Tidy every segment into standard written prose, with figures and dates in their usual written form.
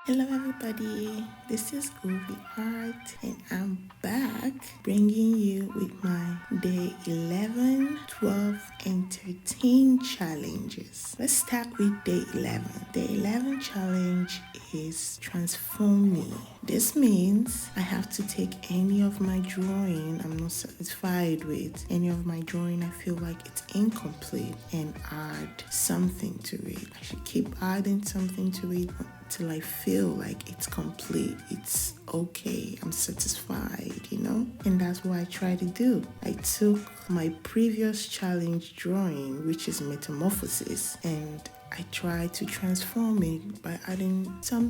Hello everybody, this is Groovy Art and I'm back bringing you with my day 11, 12 and 13 challenges. Let's start with day 11. Day 11 challenge is transform me. This means I have to take any of my drawing I'm not satisfied with, any of my drawing I feel like it's incomplete, and add something to it. I should keep adding something to it till I feel like it's complete, it's okay, I'm satisfied, And that's what I try to do. I took my previous challenge drawing, which is metamorphosis, and I try to transform it by adding some,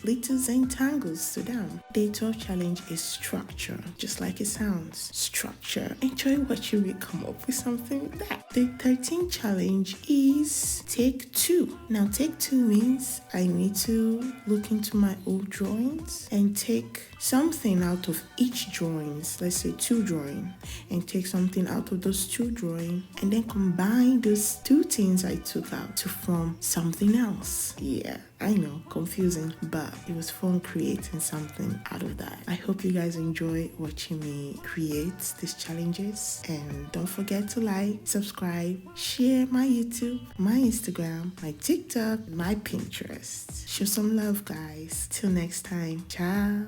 little Zentangles to them. Day 12 challenge is structure, just like it sounds. Structure. Enjoy what you will come up with something like that. Day 13 challenge is take two. Now, take two means I need to look into my old drawings and take something out of each drawings. Let's say two drawing, and take something out of those two drawing, and then combine those two things I took out to form something else. Yeah, I know, confusing, but it was fun creating something out of that. I hope you guys enjoy watching me create these challenges, and don't forget to like, subscribe, share my YouTube, my Instagram, my TikTok, my Pinterest. Show some love, guys. Till next time, ciao.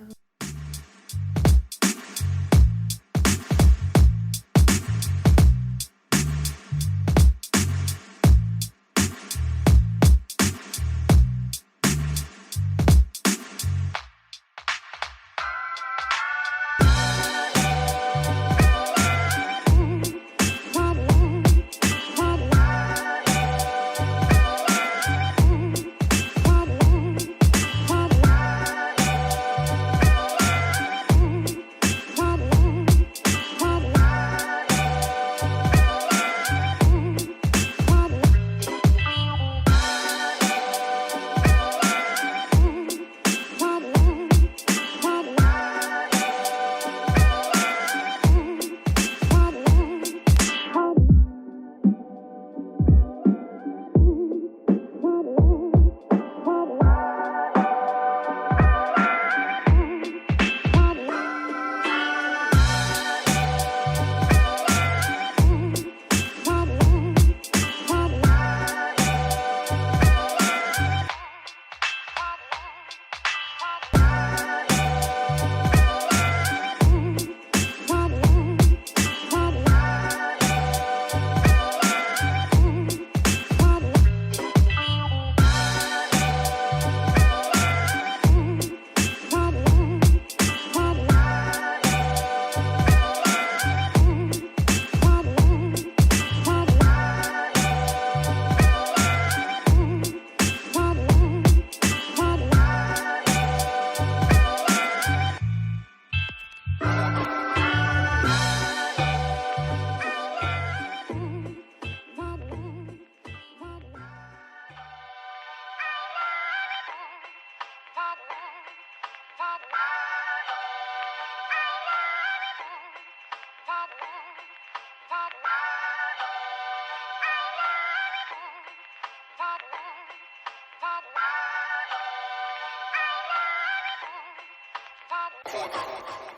Thank you.